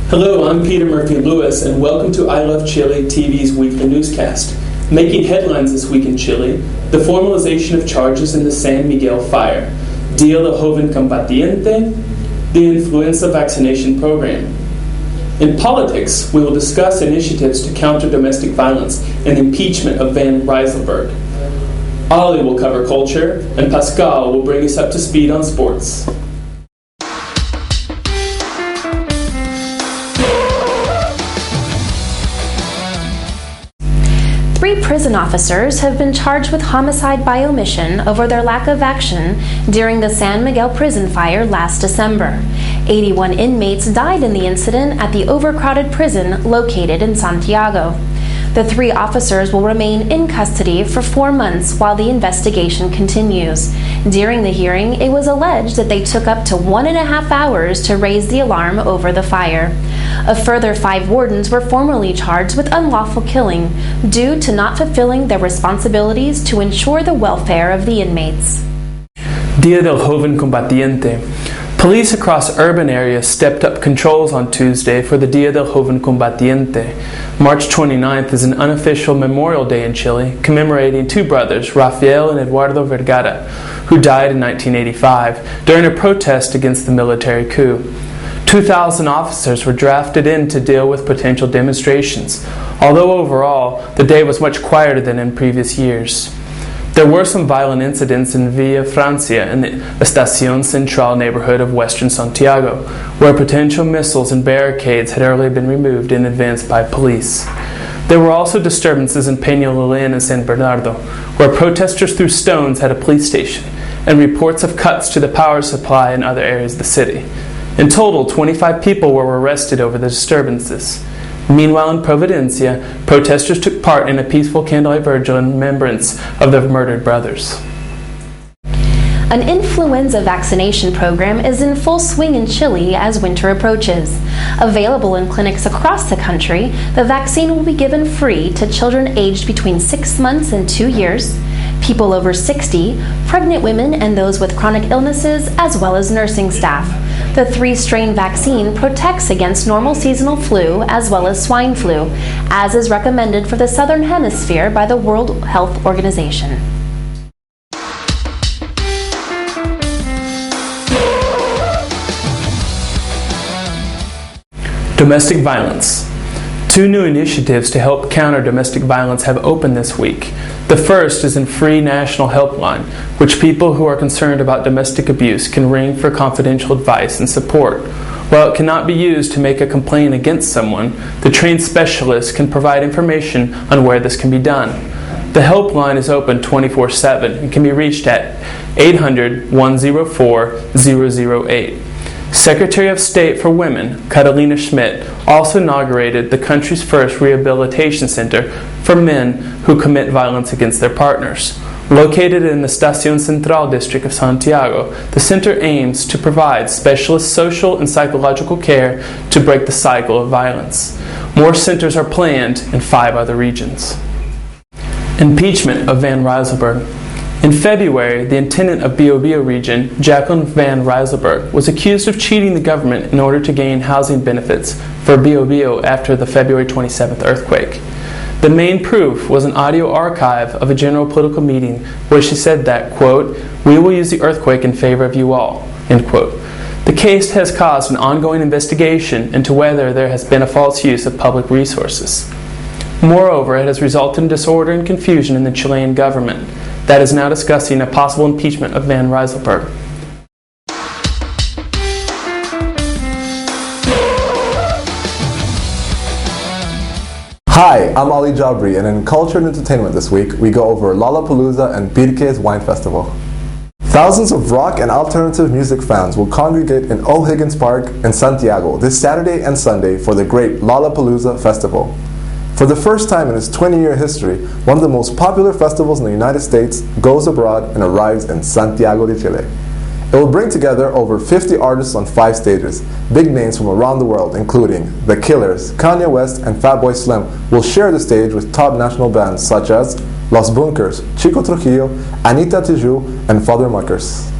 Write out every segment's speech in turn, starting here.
Hello, I'm Peter Murphy-Lewis, and welcome to I Love Chile TV's weekly newscast. Making headlines this week in Chile, the formalization of charges in the San Miguel fire, Dia del Joven Combatiente, the influenza vaccination program. In politics, we will discuss initiatives to counter domestic violence and impeachment of Van Rysselberg. Ollie will cover culture, and Pascal will bring us up to speed on sports. Three prison officers have been charged with homicide by omission over their lack of action during the San Miguel prison fire last December. 81 inmates died in the incident at the overcrowded prison located in Santiago. The three officers will remain in custody for 4 months while the investigation continues. During the hearing, it was alleged that they took up to 1.5 hours to raise the alarm over the fire. A further 5 wardens were formally charged with unlawful killing due to not fulfilling their responsibilities to ensure the welfare of the inmates. Dia del Joven Combatiente. Police across urban areas stepped up controls on Tuesday for the Dia del Joven Combatiente. March 29th is an unofficial Memorial Day in Chile, commemorating two brothers, Rafael and Eduardo Vergara, who died in 1985 during a protest against the military coup. 2,000 officers were drafted in to deal with potential demonstrations, although overall, the day was much quieter than in previous years. There were some violent incidents in Villa Francia in the Estación Central neighborhood of western Santiago, where potential missiles and barricades had earlier been removed in advance by police. There were also disturbances in Peñalolén and San Bernardo, where protesters threw stones at a police station, and reports of cuts to the power supply in other areas of the city. In total, 25 people were arrested over the disturbances. Meanwhile, in Providencia, protesters took part in a peaceful candlelight vigil in remembrance of their murdered brothers. An influenza vaccination program is in full swing in Chile as winter approaches. Available in clinics across the country, the vaccine will be given free to children aged between 6 months and 2 years, people over 60, pregnant women and those with chronic illnesses, as well as nursing staff. The 3-strain vaccine protects against normal seasonal flu as well as swine flu, as is recommended for the Southern Hemisphere by the World Health Organization. Domestic violence. 2 new initiatives to help counter domestic violence have opened this week. The first is a free national helpline, which people who are concerned about domestic abuse can ring for confidential advice and support. While it cannot be used to make a complaint against someone, the trained specialist can provide information on where this can be done. The helpline is open 24/7 and can be reached at 800-104-008. Secretary of State for Women, Kelli Smith, also inaugurated the country's first rehabilitation center for men who commit violence against their partners. Located in the Estación Central district of Santiago, the center aims to provide specialist social and psychological care to break the cycle of violence. More centers are planned in 5 other regions. Impeachment of Van Rysselberg. In February, the intendant of Biobío region, Jacqueline Van Rysselberg, was accused of cheating the government in order to gain housing benefits for Biobío after the February 27th earthquake. The main proof was an audio archive of a general political meeting where she said that, quote, "We will use the earthquake in favor of you all," end quote. The case has caused an ongoing investigation into whether there has been a false use of public resources. Moreover, it has resulted in disorder and confusion in the Chilean government that is now discussing a possible impeachment of Van Rysselberg. Hi, I'm Ali Jabry, and in Culture and Entertainment this week, we go over Lollapalooza and Pirque's Wine Festival. Thousands of rock and alternative music fans will congregate in O'Higgins Park in Santiago this Saturday and Sunday for the great Lollapalooza Festival. For the first time in its 20-year history, one of the most popular festivals in the United States goes abroad and arrives in Santiago de Chile. It will bring together over 50 artists on 5 stages. Big names from around the world, including The Killers, Kanye West, and Fatboy Slim, will share the stage with top national bands such as Los Bunkers, Chico Trujillo, Anita Tijoux, and Father Muckers.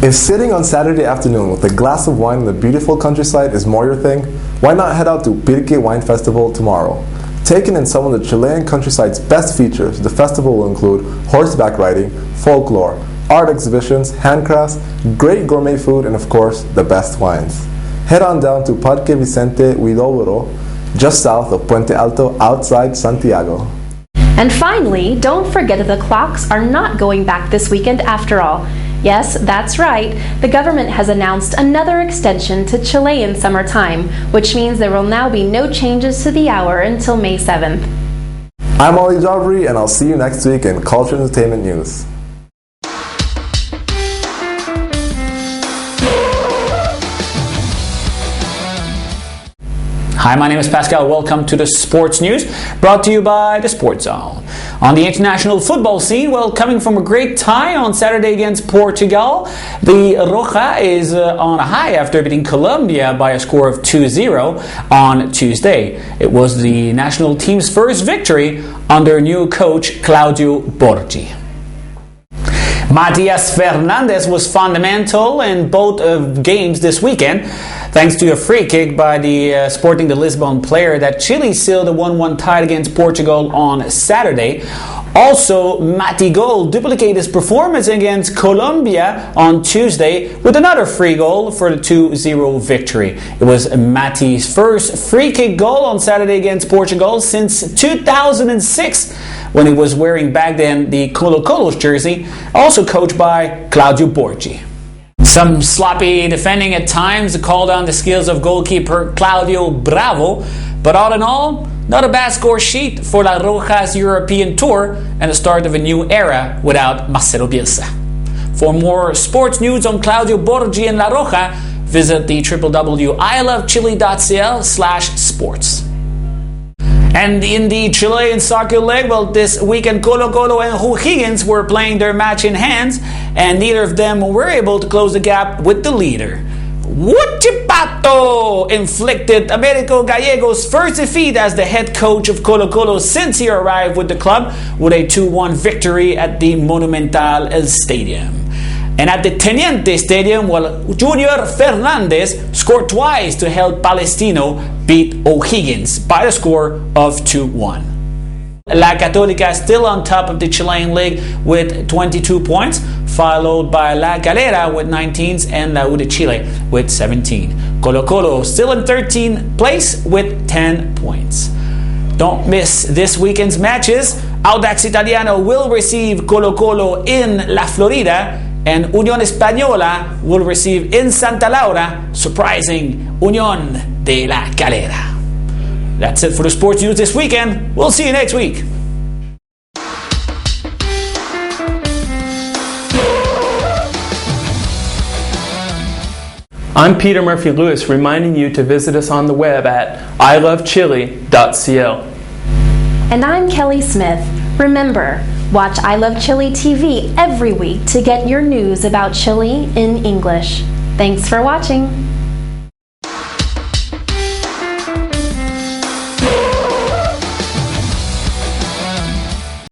If sitting on Saturday afternoon with a glass of wine in the beautiful countryside is more your thing, why not head out to Pirque Wine Festival tomorrow? Taking in some of the Chilean countryside's best features, the festival will include horseback riding, folklore, art exhibitions, handcrafts, great gourmet food, and of course, the best wines. Head on down to Parque Vicente Huidobro, just south of Puente Alto, outside Santiago. And finally, don't forget that the clocks are not going back this weekend after all. Yes, that's right. The government has announced another extension to Chilean summertime, which means there will now be no changes to the hour until May 7th. I'm Ollie Jabry, and I'll see you next week in Culture and Entertainment News. Hi, my name is Pascal. Welcome to the Sports News, brought to you by the Sports Zone. On the international football scene, well, coming from a great tie on Saturday against Portugal, the Roja is on a high after beating Colombia by a score of 2-0 on Tuesday. It was the national team's first victory under new coach Claudio Borgi. Matias Fernandez was fundamental in both games this weekend, thanks to a free kick by the Sporting de Lisbon player that Chile sealed a 1-1 tie against Portugal on Saturday. Also, Mati Gol duplicated his performance against Colombia on Tuesday with another free goal for the 2-0 victory. It was Mati's first free kick goal on Saturday against Portugal since 2006, when he was wearing back then the Colo-Colo's jersey, also coached by Claudio Borgi. Some sloppy defending at times called on the skills of goalkeeper Claudio Bravo, but all in all, not a bad score sheet for La Roja's European tour and the start of a new era without Marcelo Bielsa. For more sports news on Claudio Borgi and La Roja, visit the www.ilovechile.cl/sports. And in the Chilean soccer league, well, this weekend Colo-Colo and O'Higgins were playing their match in hands, and neither of them were able to close the gap with the leader. Huachipato inflicted Américo Gallego's first defeat as the head coach of Colo-Colo since he arrived with the club, with a 2-1 victory at the Monumental Stadium. And at the Teniente Stadium, well, Junior Fernandez scored twice to help Palestino beat O'Higgins by the score of 2-1. La Católica still on top of the Chilean league with 22 points, followed by La Calera with 19 and La U de Chile with 17. Colo-Colo still in 13th place with 10 points. Don't miss this weekend's matches. Audax Italiano will receive Colo-Colo in La Florida, and Unión Española will receive in Santa Laura, surprising Unión de La Calera. That's it for the sports news this weekend. We'll see you next week. I'm Peter Murphy Lewis, reminding you to visit us on the web at ilovechile.cl. And I'm Kelli Smith. Remember, watch I Love Chile TV every week to get your news about Chile in English. Thanks for watching.